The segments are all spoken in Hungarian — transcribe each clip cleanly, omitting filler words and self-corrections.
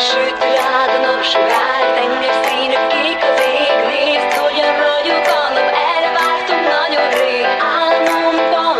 Süt rád a napsugár, tengerszínű kék az ég. Nézd, hogyan ragyog a nap, erre vártunk nagyon rég. Álmomban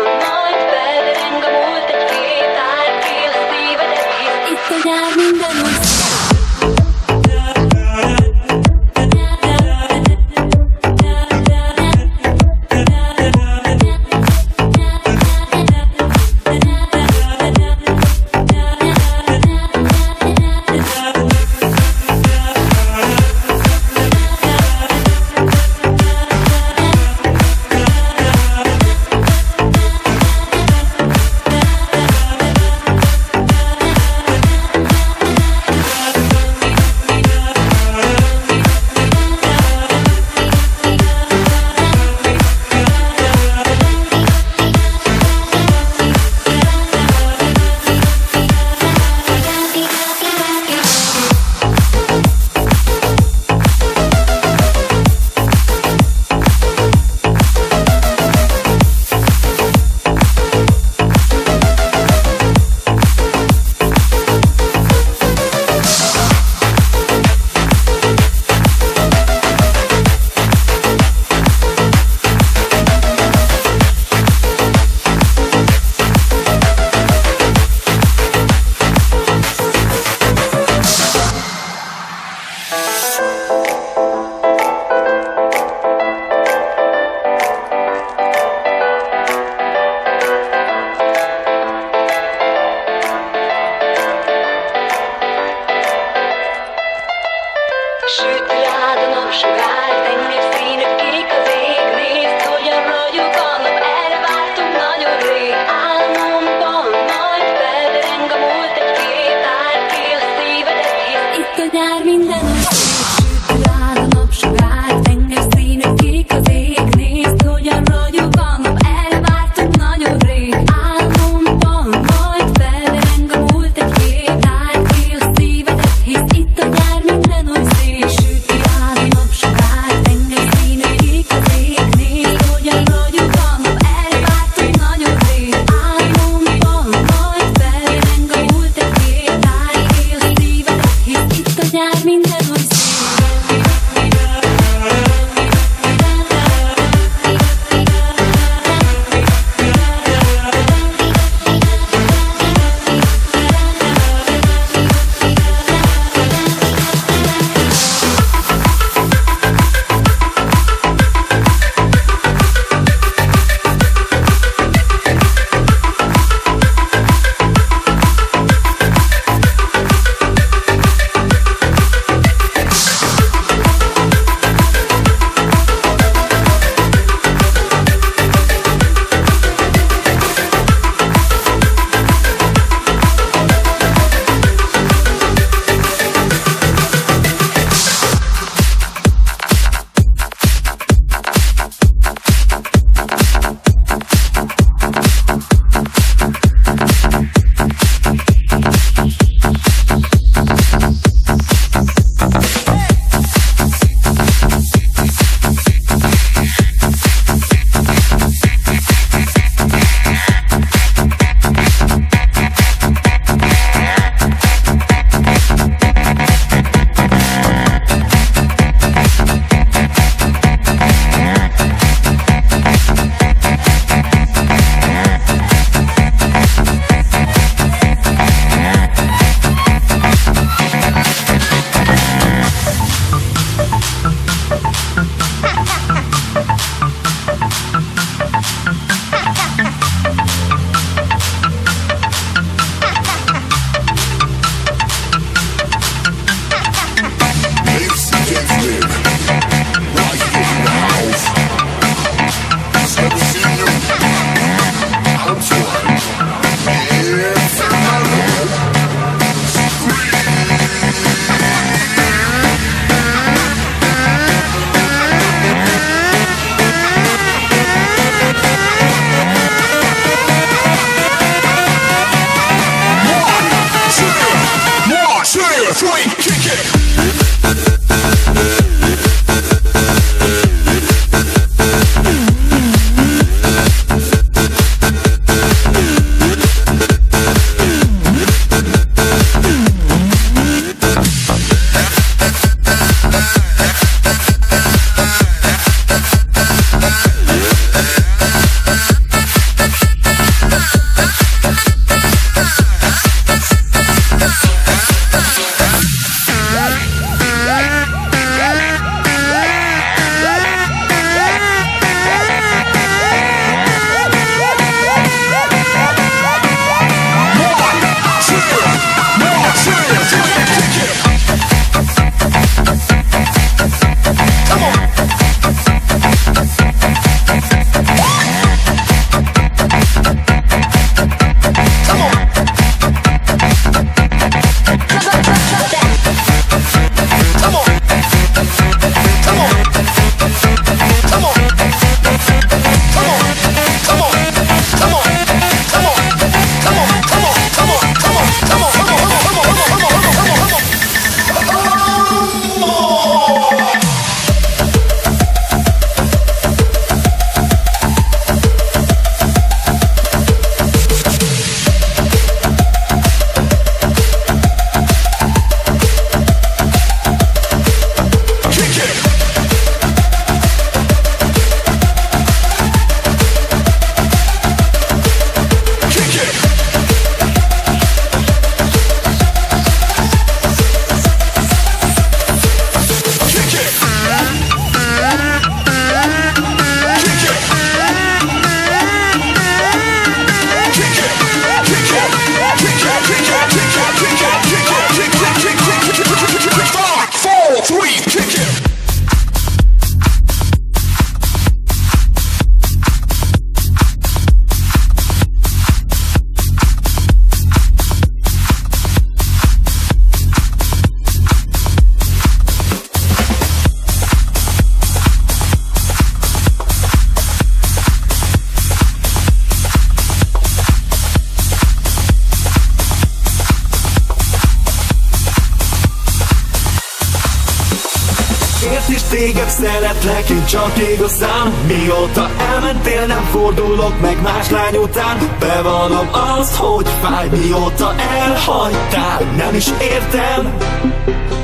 téged szeretlek, én csak igazán. Mióta elmentél, nem fordulok meg más lány után. Bevallom azt, hogy fáj, mióta elhagytál. Nem is értem,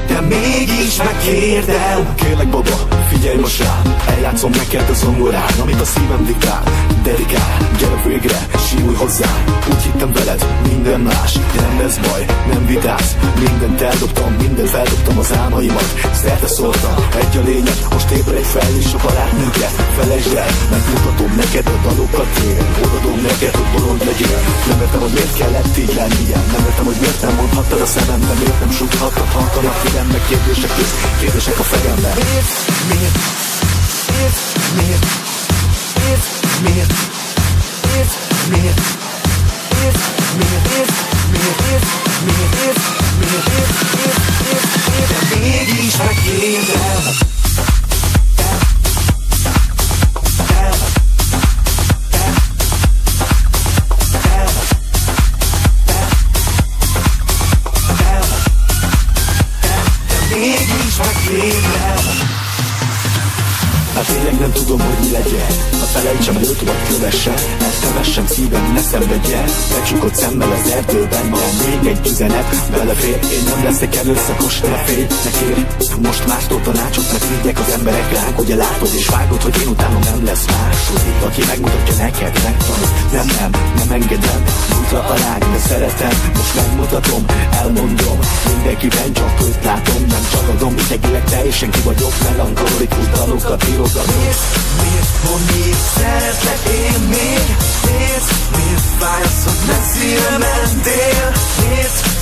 de mégis megkérdem. Kérlek baba, figyelj most rám, eljátszom neked a zongorán, amit a szívem diktál. Dedikál, gyere végre, sírulj hozzá. Úgy hittem veled, minden más, de nem lesz baj, nem vitáz. Mindent eldobtam, mindent feldobtam az álmaimat. Szerte szóltam, egy a lényeg, most ébredj fel és a barátnőket felejtsd el. Megmutatom neked a dalokat én, odadom neked, hogy bolond legyél. Nem értem, hogy miért kellett így lennie, nem értem, hogy miért nem mondhattad a szemembe, miért nem súghattad halkanak figyelme, kérdések köz, kérdések a fejembe. Miért? Miért? Miért? Miért? Miért? Miért? Miért? Miért? Miért? Miért? Miért? Miért? Miért? De mégis megkérdem. Mégis megkérdem. Hát tényleg nem tudom, hogy mi legyen. Ha felejtsem, előtt vagy kövessem, eltevessem szívem, ne szenvedjen. Becsukott szemmel az erdőben van még egy üzenet, belefér. Én nem leszek erőszakos, ne félj, ne kérj. Most mástól tanácsot, mert vigyek az emberek ránk. Ugye látod és vágod, hogy én utána nem lesz második, aki megmutatja neked, megtanul. Nem engedem, útra alá, de szeretem. Most megmutatom, elmondom, mindenkiben csak őt látom. Nem csak adom, idegileg teljesen ki vagyok, melankolikus dalokat írok. Miért, miért szeretlek én még? Miért fáj az, hogy messzire mentél?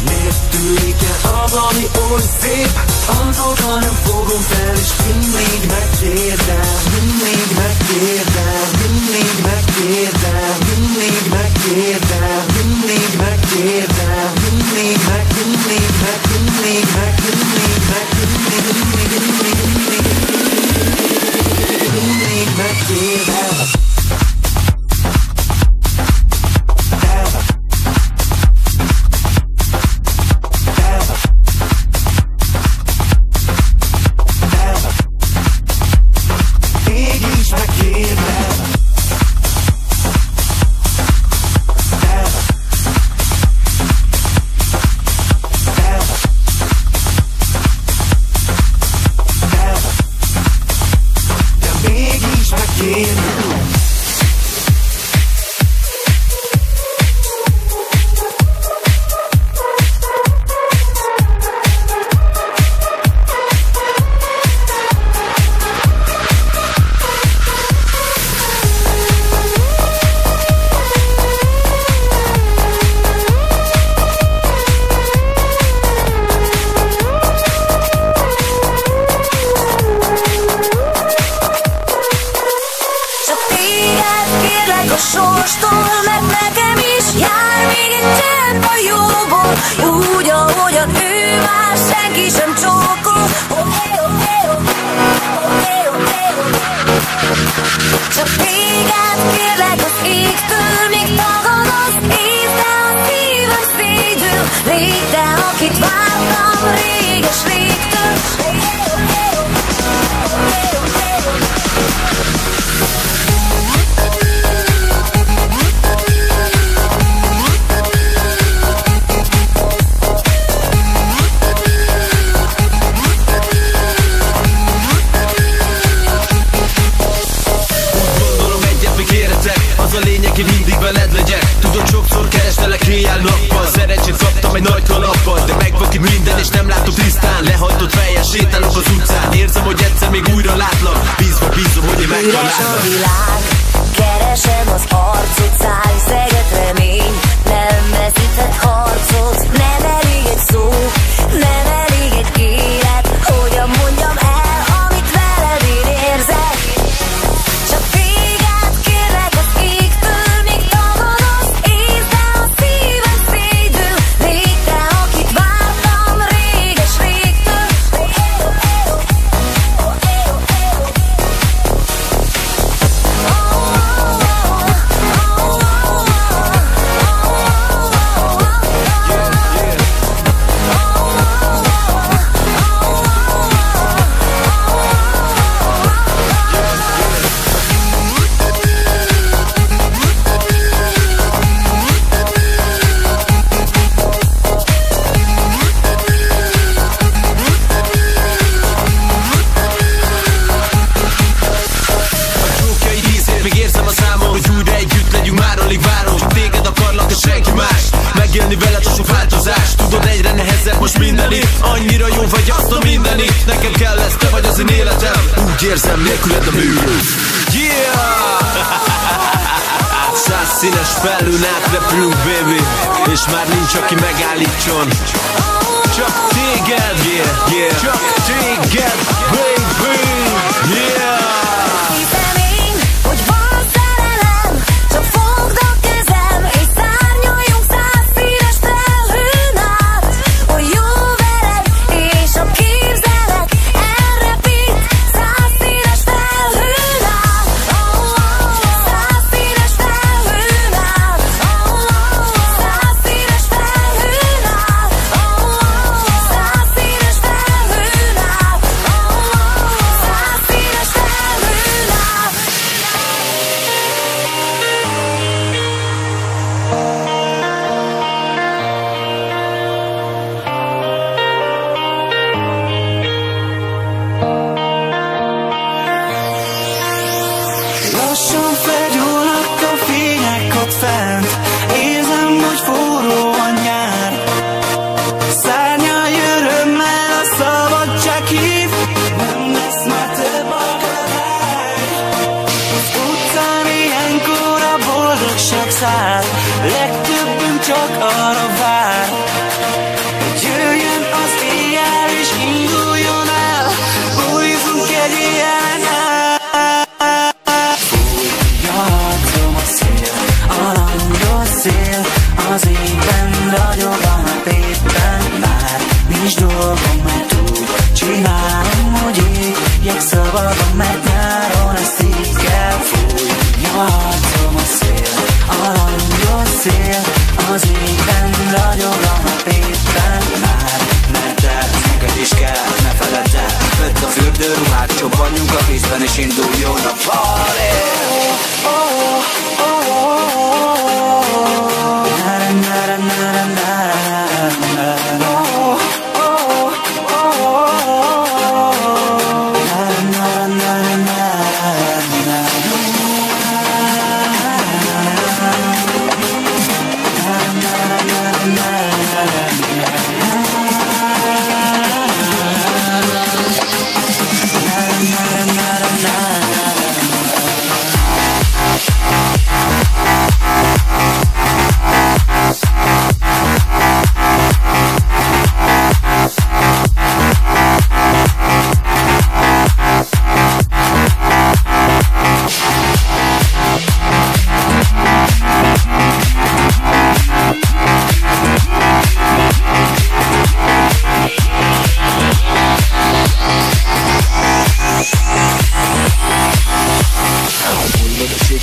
Miért tűnik el az, ami oly szép? Azóta nem fogom fel, és mindig megkérdem. Mindig megkérdem, mindig megkérdem, mindig megkérdem, mindig megkérdem, mindig meg, mindig meg, mindig meg, mindig meg, mindig megkérdem. Mégis megkérdem. De mégis megkérdem. A sorstól, meg nekem is jár még egy csepp a jóból. Úgy, ahogyan ő már senki sem csókol. Csak téged kérlek az égtől, még tagad az év, de a szívem szédül. Légy te, akit vártam réges régtől. Az a lényeg, én mindig veled legyek. Tudod, sokszor kerestelek éjjel-nappal. Szerencsét kaptam egy nagy kalappal, de megvak itt minden és nem látok tisztán. Lehajtott fejjel sétálok az utcán. Érzem, hogy egyszer még újra látlak. Bízom, hogy én megtalállak. Üres a világ, keresem az arcot. Szállj, szeget remény, nem veszíthet harcot. Nem elég egy szó, nem elég egy élet. Hogyan mondjam el, amit veled én érzek? Csak téged kérlek az égtől, még tagad az év, de a szívem szédül. Légy te, akit vártam réges régtől. Oh, most minden itt. Annyira jó vagy azt a mindenit. Nekem kell lesz, te vagy az én életem. Úgy érzem, nélküled a műrőt. Yeah! 100 színes felül átrepülünk, baby. És már nincs, aki megállítson. Csak téged, yeah, yeah. Csak téged, baby, yeah. Hiszem én, hogy van szerelem, csak fogd a kezem, és szárnyaljunk 100 színes felhőn át. Hogy jó veled, és a képzelet elrepít 100 színes felhőn át. 100 színes felhőn át. 100 színes felhőn át. 100 színes felhőn át. 100 színes felhőn át. Lassan felgyúlnak a fények ott fent. Érzem, hogy forró a nyár. Szárnyalj örömmel, a szabadság hív. Nem lesz már több akadály. Az utcán ilyenkor a boldogság száll. Legtöbbünk csak arra vár, hogy jöjjön az éjjel és induljon el. Bújjunk egy éjjelen át. Fújjatom a szél, a langyos szél, az égben ragyog a nap éppen már. Nincs dolgom, mert úgy csinálom, hogy égjek szabadon, mert nyáron ezt így kell. Fújjatom a szél, a langyos szél, az égben ragyog a nap éppen már. Mert ez neked is kell, ne feledd el. Vedd a fürdőruhát, csobbanjunk a vízben és induljon a party.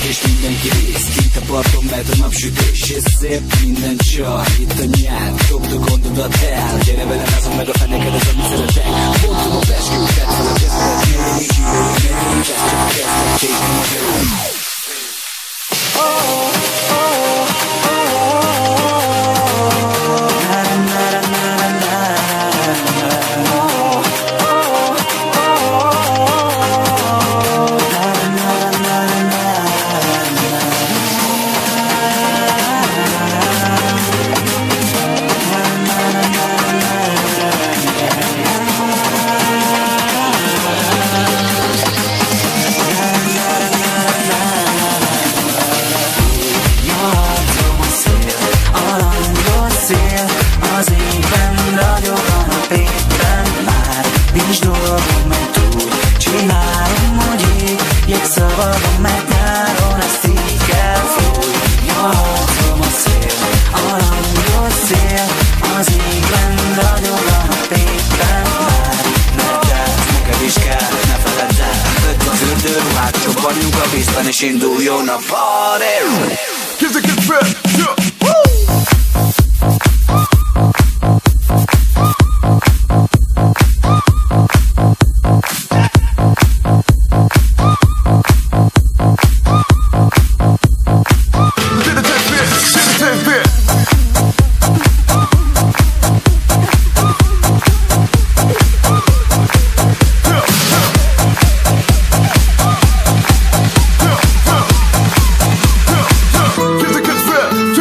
És mindenki rész, kint a parton, mert a napsütés. És szép minden csaj, itt a nyár. Dobd a gondodat el, gyere velem, azon meg a feneked, az amit szeretek. Pontom a peskőt, tedd fel a kezdet. Még kívül, még ez csak a kezdet. Szabadon, mert nyáron ezt így kell. Fújjatom a szél, a langyos szél, az égben ragyog a nap éppen már. Mert ez neked is kell, ne feledd el. Vedd a fürdőruhát, csobbanjunk a vízben és induljon a party.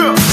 Yeah.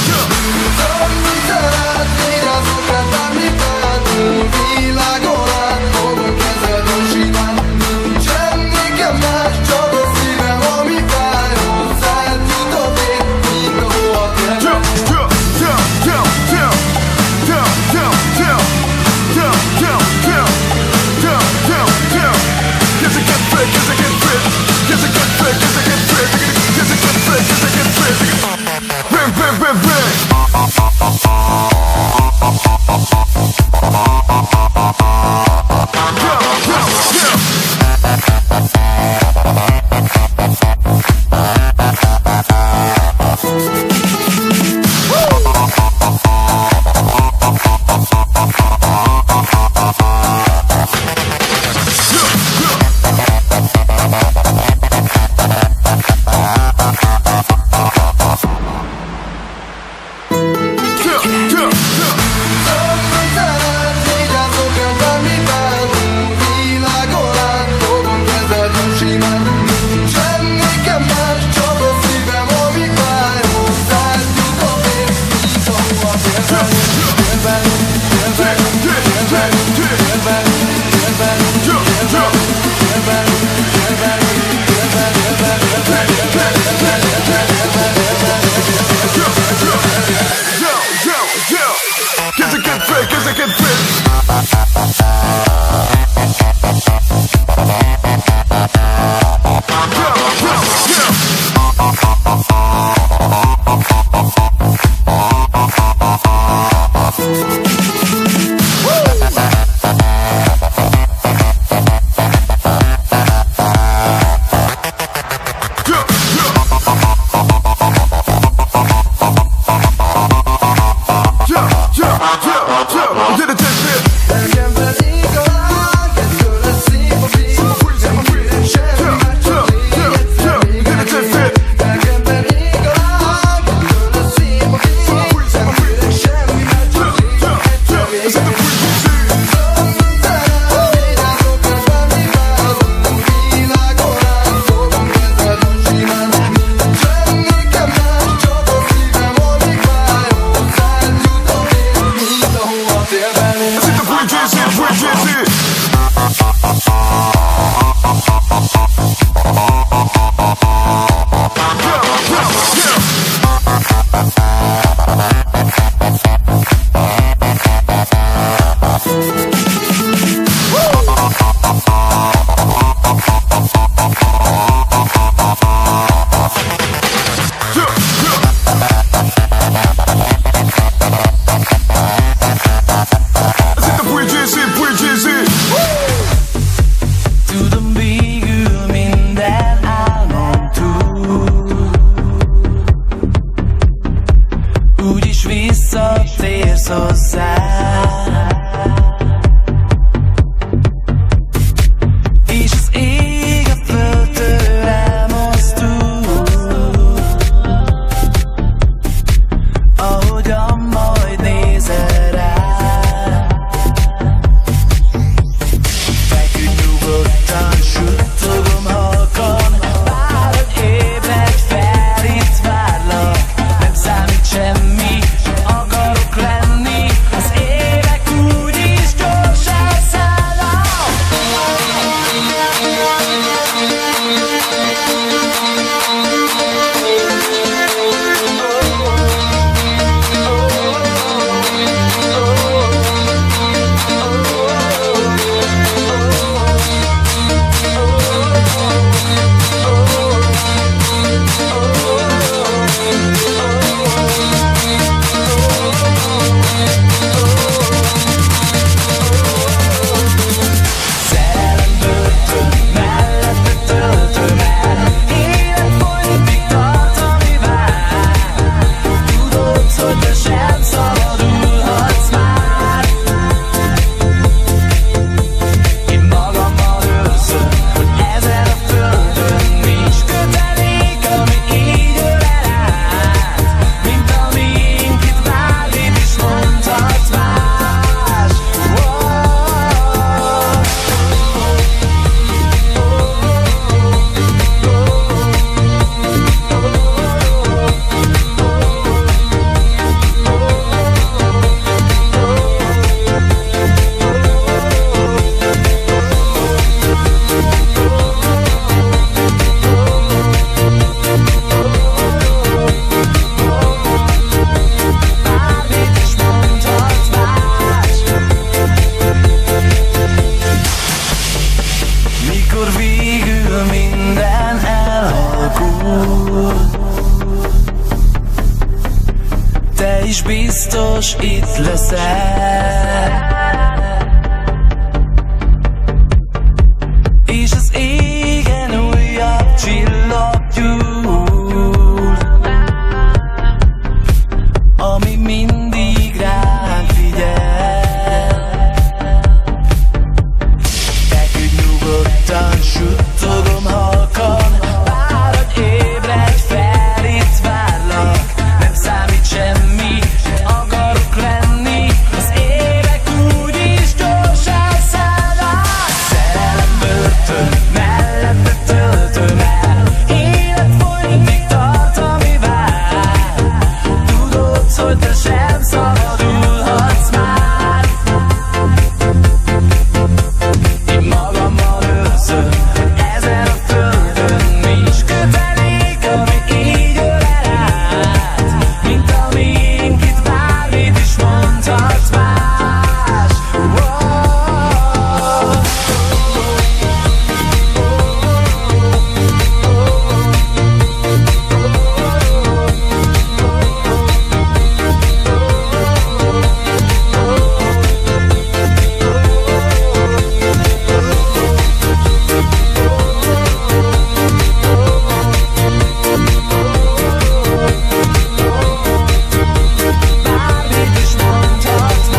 is biztos itt leszel. És az égen újabb csillag gyúl, ami mindig ránk figyel. Feküdj nyugodtan, suttogom halkan, váradj, ébredj fel, itt várlak. Nem számít semmi, akarok lenni, az évek úgyis gyorsan szállnak. Szerelem börtön, mellette töltöm el, élet folyik, még tart, ami vár. Tudod, hogy te sem szabadulhatsz már. Én magammal őrzöm ezen a földön, nincs kötelék, ami így ölel át, mint amink itt bármit is mondhatsz más. Bármit is mondhatsz más.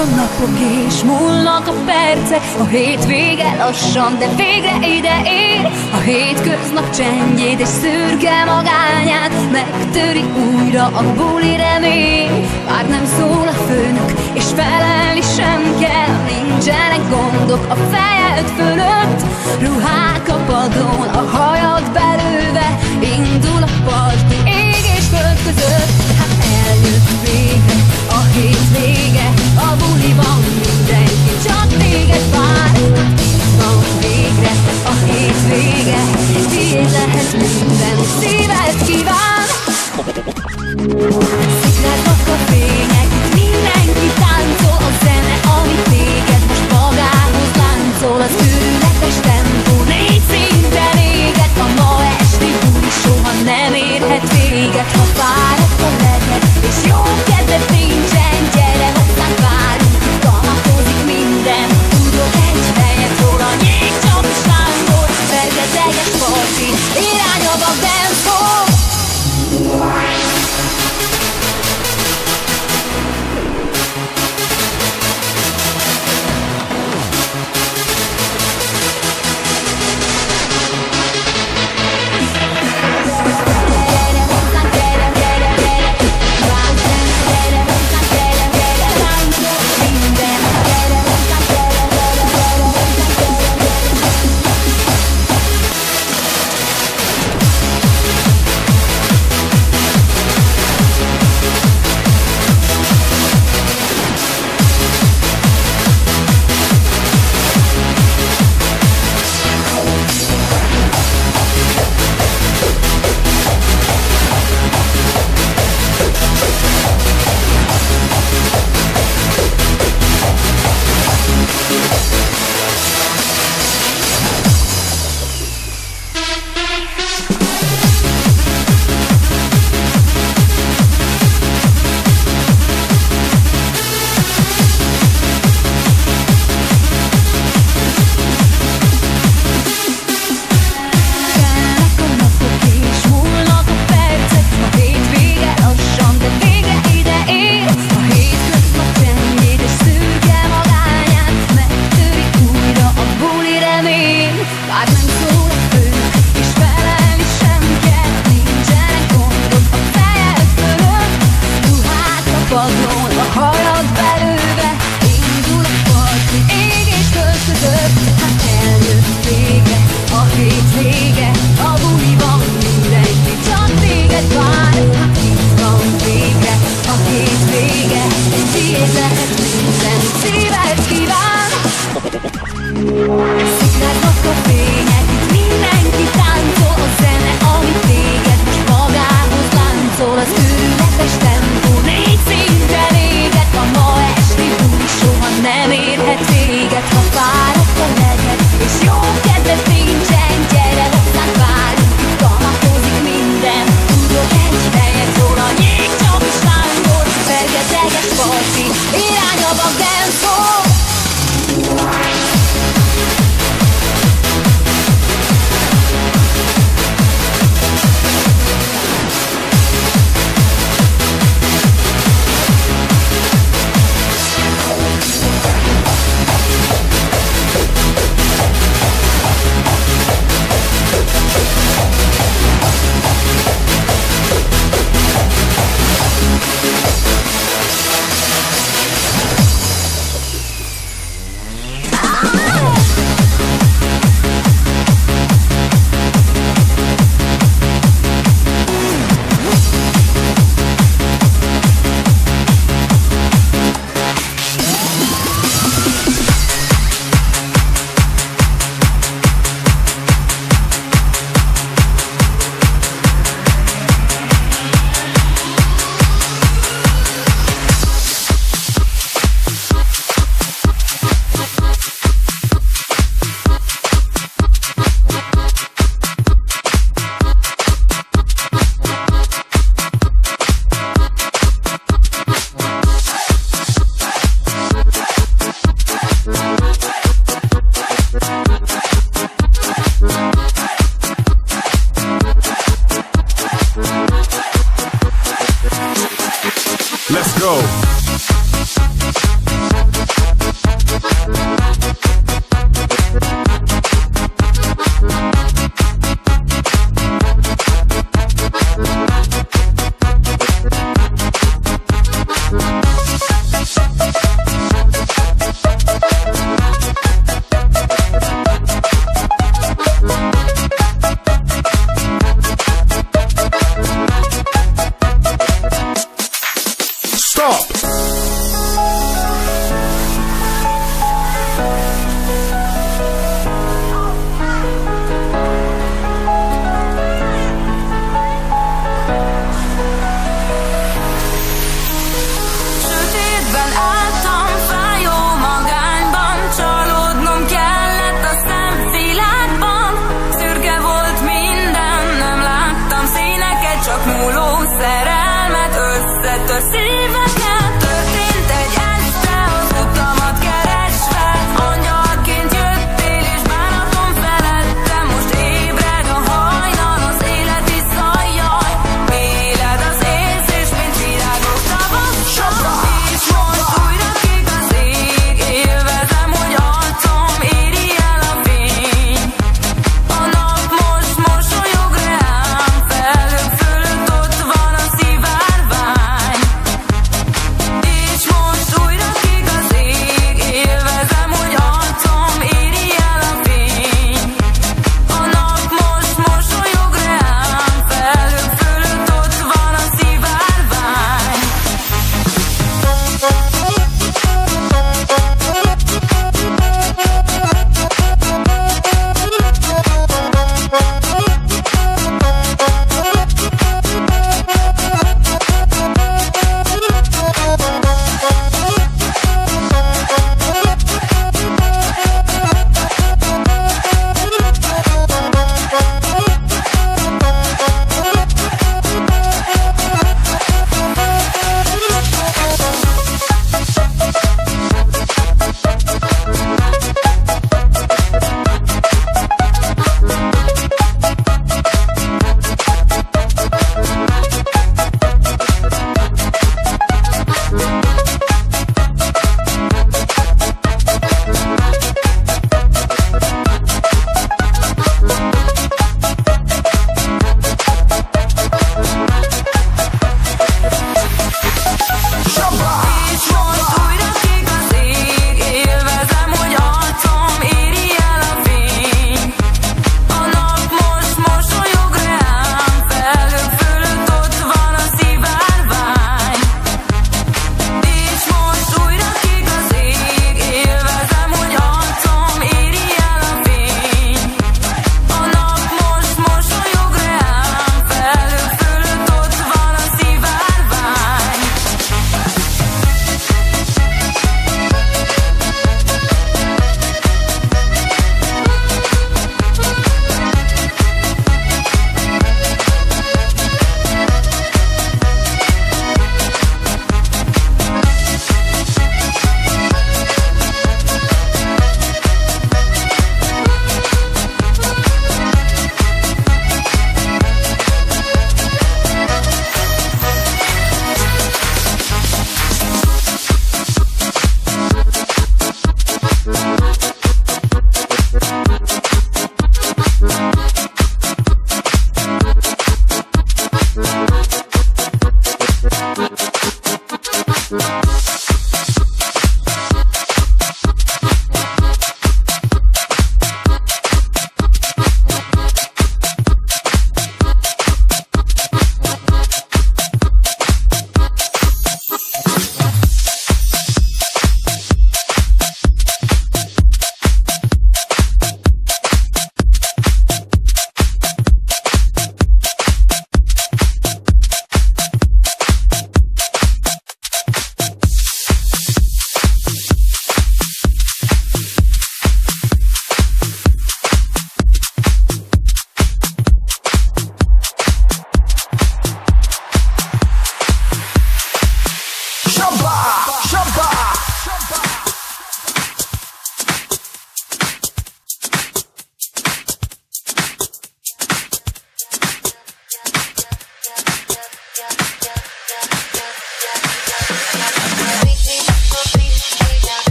A napok és múlnak a percek, a hétvége lassan, de végre ide ér. A hétköznap csendjét és szürke magányát megtöri újra a buli remény. Már nem szól a főnök, és felelni sem kell, nincsenek gondok a fejed fölött. Ruhák a padlón, a hajad belőve, indul a parti ég és föld között. Hát eljött végre a hétvége, a buliban mindenki csak téged vár. Van végre a hétvége, tiéd lehet minden, szíved kíván. Szikráznak a fények, itt mindenki táncol, a zene, ami téged most magához láncol. Az őrületes tempó négy szinten éget, a ma esti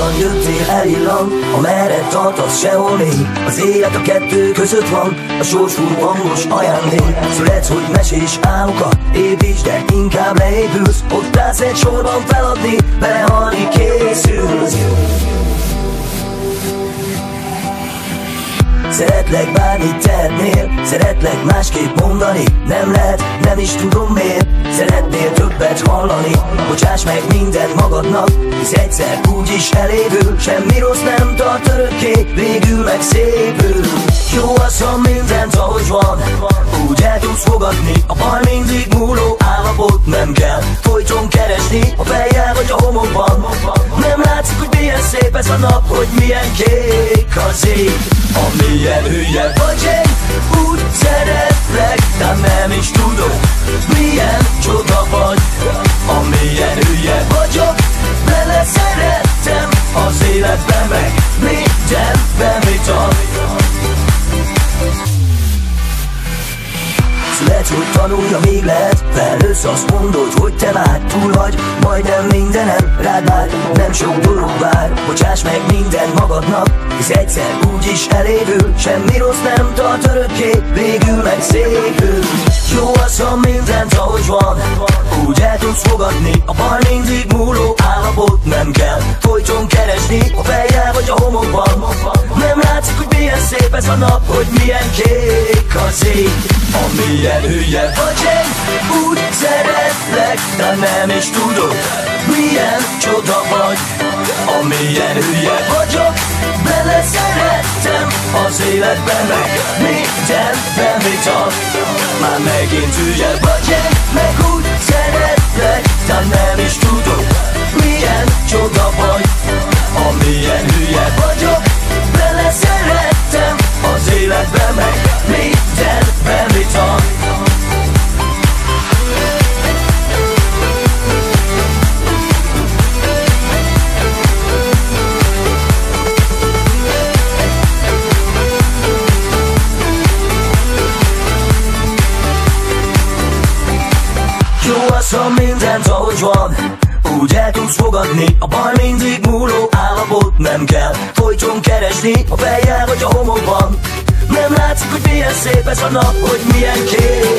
Honnan jöttél, elillan, amerre tartasz, sehol még. Az élet a kettő között van, a sorsfúró hangos ajándék. Születsz, hogy mesés álmokat építs, de inkább leépülsz. Ott állsz egy sorban feladni, belehalni készülsz. Szeretlek, bármit tehetnél, szeretlek másképp mondani. Nem lehet, nem is tudom miért. Szeretnél többet hallani, bocsáss meg mindent magadnak, hisz egyszer úgyis elévül. Semmi rossz nem tart örökké, végül meg szépül. Jó az, ha mindent ahogy van, úgy el tudsz fogadni. A baj mindig múló állapot, nem kell folyton keresni a fejjel vagy a homokban. Nem látszik, hogy milyen szép ez a nap, hogy milyen kék az ég. Amilyen hülye vagy én, úgy szeretlek, de nem is tudod, milyen csoda vagy. Amilyen hülye vagyok, bele szerettem az életbe, meg mindenben, mit ad. Születsz, hogy tanulja, még lehet, felnősz, azt mondod, hogy te már túl vagy majdnem mindenem, rád már nem sok dolog vár. Bocsáss meg mindent magadnak, hisz egyszer úgyis elévül. Semmi rossz nem tart örökké, végül meg szépül. Jó az, ha mindent ahogy van, úgy el tudsz fogadni. A baj mindig múló állapot, nem kell folyton keresni a fejjel vagy a homokban. Nem látszik, hogy milyen szép ez a nap, hogy milyen kék az ég. Amilyen hülye vagy én, úgy szeretlek, de nem is tudod, milyen csoda vagy. Amilyen hülye vagyok, bele szerettem az életbe, meg mindenben, mit ad. Már megint hülye vagy én, meg úgy szeretlek, de nem is tudod, milyen csoda vagy. Amilyen hülye vagyok, bele szerettem az életbe, meg mindenben, mit ad. Jó az, ha mindent ahogy van, úgy el tudsz fogadni. A baj mindig múló állapot, nem kell folyton keresni a fejjel vagy a homokban. Nem látszik, hogy milyen szép ez a nap, hogy milyen kék